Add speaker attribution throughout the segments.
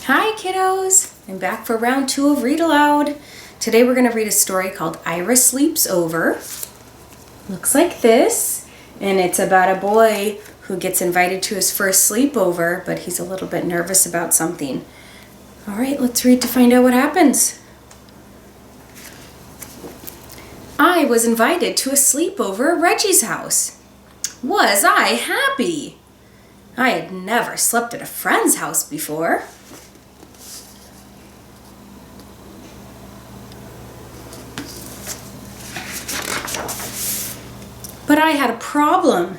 Speaker 1: Hi kiddos! I'm back for round 2 of Read Aloud. Today we're going to read a story called Ira Sleeps Over. Looks like this, and it's about a boy who gets invited to his first sleepover, but he's a little bit nervous about something. Alright, let's read to find out what happens. I was invited to a sleepover at Reggie's house. Was I happy! I had never slept at a friend's house before. But I had a problem.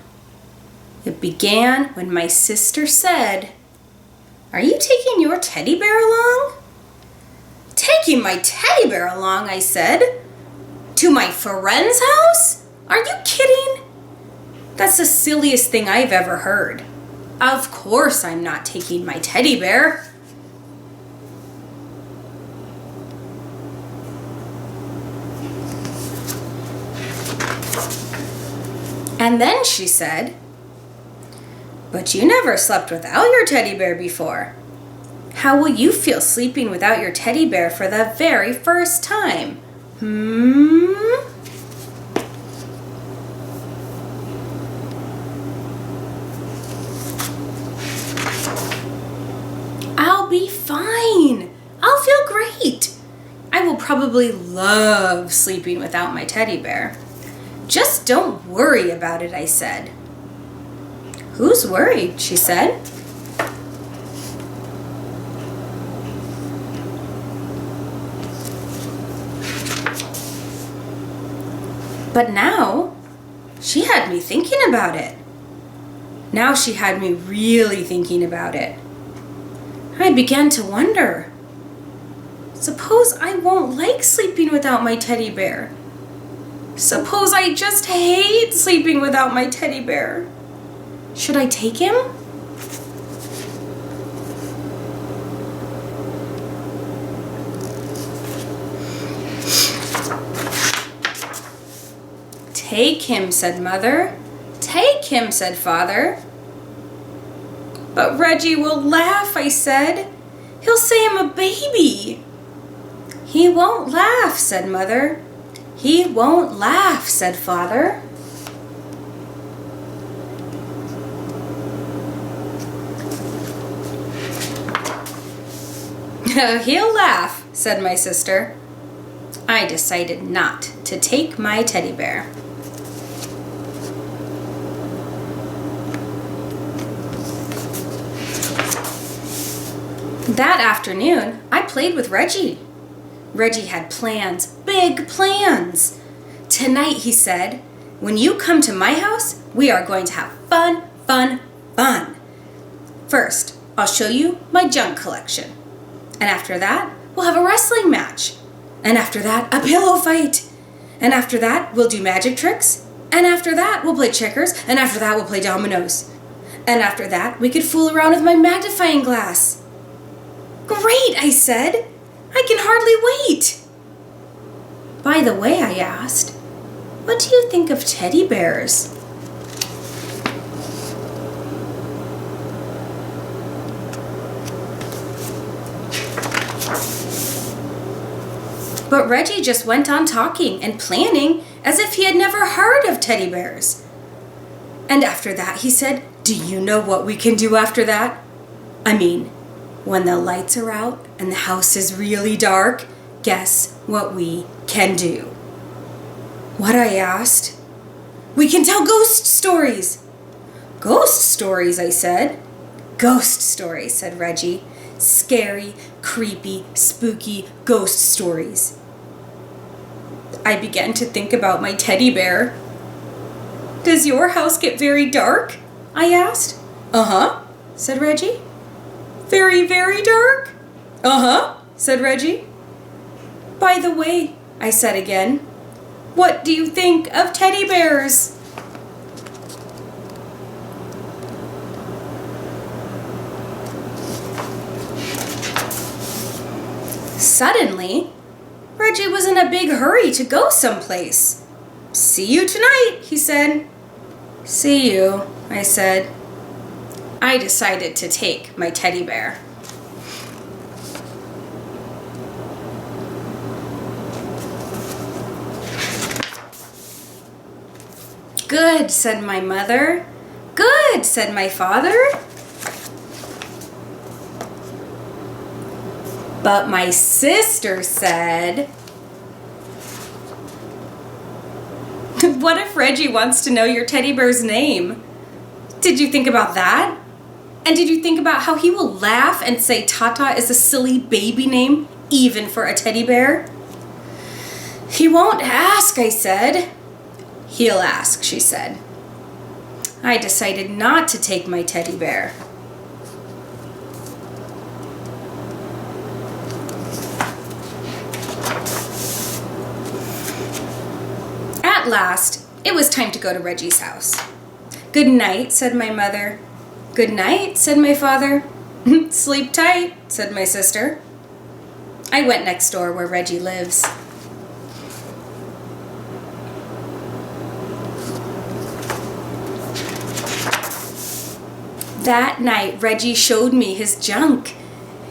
Speaker 1: It began when my sister said, "Are you taking your teddy bear along?" "Taking my teddy bear along," I said. "To my friend's house? Are you kidding?" That's the silliest thing I've ever heard. Of course I'm not taking my teddy bear. And then she said, "But you never slept without your teddy bear before. How will you feel sleeping without your teddy bear for the very first time? I'll be fine. I'll feel great. I will probably love sleeping without my teddy bear. Just don't worry about it," I said. "Who's worried?" she said. But now, she had me thinking about it. Now she had me really thinking about it. I began to wonder, suppose I won't like sleeping without my teddy bear? Suppose I just hate sleeping without my teddy bear? Should I take him? "Take him," said Mother. "Take him," said Father. "But Reggie will laugh," I said. "He'll say I'm a baby." "He won't laugh," said Mother. "He won't laugh," said Father. "He'll laugh," said my sister. I decided not to take my teddy bear. That afternoon, I played with Reggie. Reggie had plans, big plans. "Tonight," he said, "when you come to my house, we are going to have fun, fun, fun. First, I'll show you my junk collection. And after that, we'll have a wrestling match. And after that, a pillow fight. And after that, we'll do magic tricks. And after that, we'll play checkers. And after that, we'll play dominoes. And after that, we could fool around with my magnifying glass." "Great," I said. "I can hardly wait." "By the way," I asked, "what do you think of teddy bears?" But Reggie just went on talking and planning as if he had never heard of teddy bears. And after that, he said, "Do you know what we can do after that? I mean, when the lights are out and the house is really dark, guess what we can do?" "What?" I asked. "We can tell ghost stories." "Ghost stories?" I said. "Ghost stories," said Reggie. "Scary, creepy, spooky ghost stories." I began to think about my teddy bear. "Does your house get very dark?" I asked. "Uh-huh," said Reggie. "Very, very dark?" "Uh-huh," said Reggie. "By the way," I said again, "what do you think of teddy bears?" Suddenly, Reggie was in a big hurry to go someplace. "See you tonight," he said. "See you," I said. I decided to take my teddy bear. Good, said my mother. Good, said my father. But my sister said, what if Reggie wants to know your teddy bear's name? Did you think about that? And did you think about how he will laugh and say Tata is a silly baby name, even for a teddy bear? He won't ask, I said. He'll ask, she said. I decided not to take my teddy bear. At last, it was time to go to Reggie's house. Good night, said my mother. Good night, said my father. Sleep tight, said my sister. I went next door where Reggie lives. That night, Reggie showed me his junk.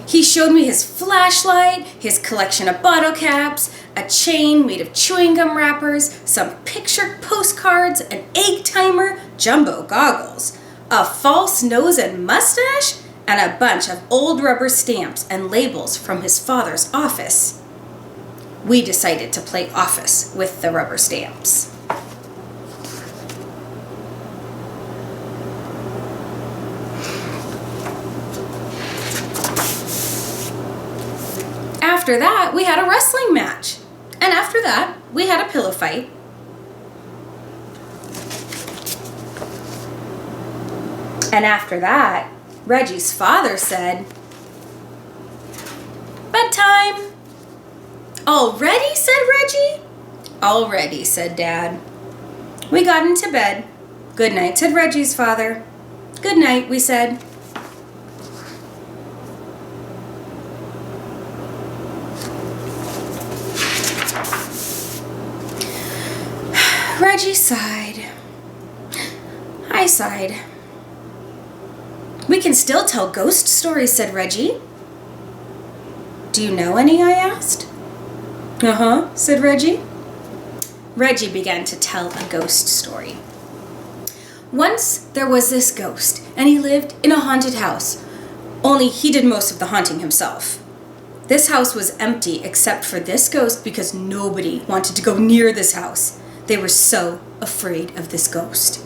Speaker 1: He showed me his flashlight, his collection of bottle caps, a chain made of chewing gum wrappers, some pictured postcards, an egg timer, jumbo goggles, a false nose and mustache, and a bunch of old rubber stamps and labels from his father's office. We decided to play office with the rubber stamps. After that, we had a wrestling match. And after that, we had a pillow fight. And after that, Reggie's father said, bedtime. Already, said Reggie. Already, said Dad. We got into bed. Good night, said Reggie's father. Good night, we said. Reggie sighed. I sighed. We can still tell ghost stories, said Reggie. Do you know any? I asked. Uh-huh, said Reggie. Reggie began to tell a ghost story. Once there was this ghost, and he lived in a haunted house. Only he did most of the haunting himself. This house was empty except for this ghost because nobody wanted to go near this house. They were so afraid of this ghost.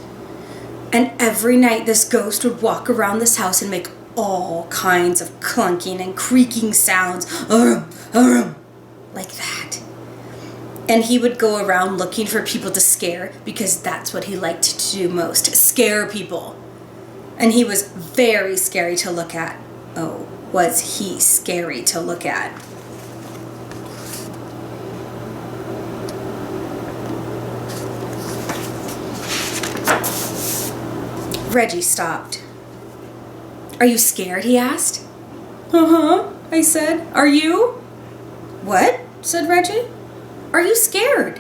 Speaker 1: And every night this ghost would walk around this house and make all kinds of clunking and creaking sounds, like that. And he would go around looking for people to scare because that's what he liked to do most, scare people. And he was very scary to look at. Oh, was he scary to look at? Reggie stopped. Are you scared? He asked. Uh-huh, I said. Are you? What? Said Reggie. Are you scared?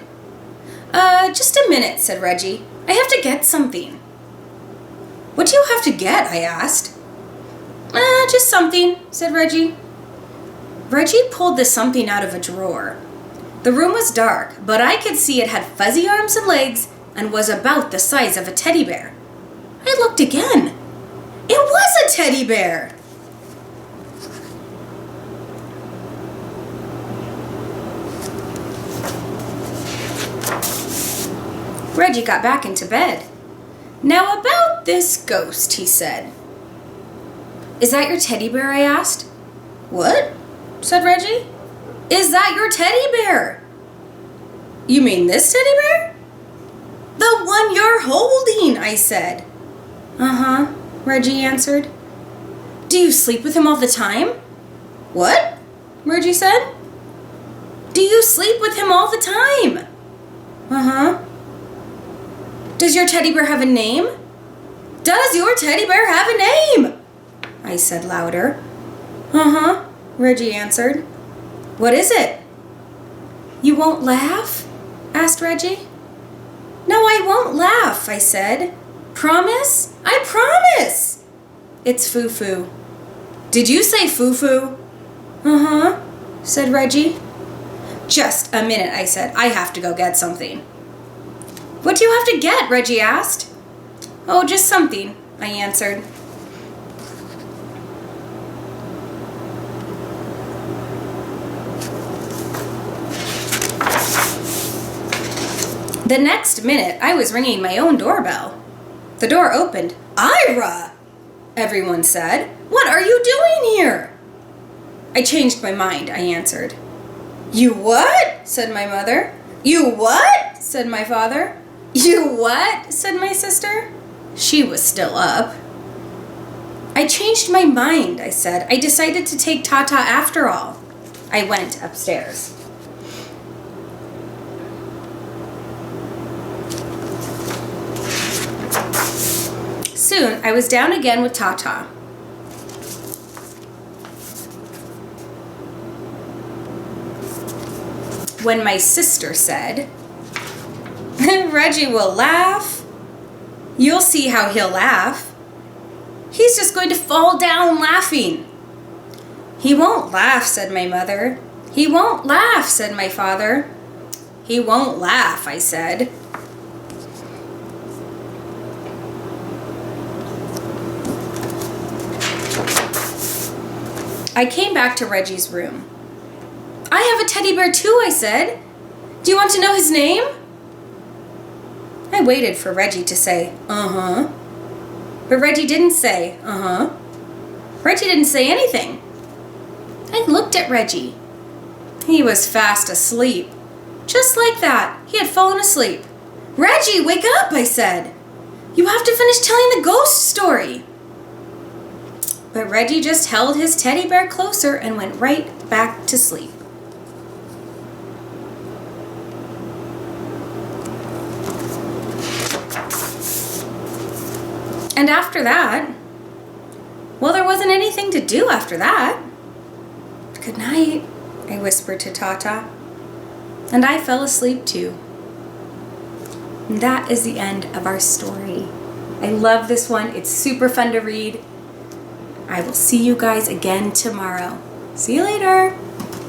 Speaker 1: Just a minute, said Reggie. I have to get something. What do you have to get? I asked. Just something, said Reggie. Reggie pulled the something out of a drawer. The room was dark, but I could see it had fuzzy arms and legs and was about the size of a teddy bear. I looked again. It was a teddy bear. Reggie got back into bed. Now about this ghost, he said. Is that your teddy bear? I asked. What? Said Reggie. Is that your teddy bear? You mean this teddy bear? The one you're holding, I said. Uh-huh, Reggie answered. Do you sleep with him all the time? What? Reggie said. Do you sleep with him all the time? Uh-huh. Does your teddy bear have a name? Does your teddy bear have a name? I said louder. Uh-huh, Reggie answered. What is it? You won't laugh? Asked Reggie. No, I won't laugh, I said. Promise? I promise! It's Foo-Foo. Did you say Foo-Foo? Uh-huh, said Reggie. Just a minute, I said. I have to go get something. What do you have to get? Reggie asked. Oh, just something, I answered. The next minute, I was ringing my own doorbell. The door opened. Ira! Everyone said. What are you doing here? I changed my mind, I answered. You what? Said my mother. You what? Said my father. You what? Said my sister. She was still up. I changed my mind, I said. I decided to take Tata after all. I went upstairs. Soon, I was down again with Tata. When my sister said, Reggie will laugh. You'll see how he'll laugh. He's just going to fall down laughing. He won't laugh, said my mother. He won't laugh, said my father. He won't laugh, I said. I came back to Reggie's room. I have a teddy bear too, I said. Do you want to know his name? I waited for Reggie to say, uh-huh. But Reggie didn't say, uh-huh. Reggie didn't say anything. I looked at Reggie. He was fast asleep. Just like that, he had fallen asleep. Reggie, wake up, I said. You have to finish telling the ghost story. But Reggie just held his teddy bear closer and went right back to sleep. And after that, well, there wasn't anything to do after that. Good night, I whispered to Tata. And I fell asleep too. And that is the end of our story. I love this one. It's super fun to read. I will see you guys again tomorrow. See you later.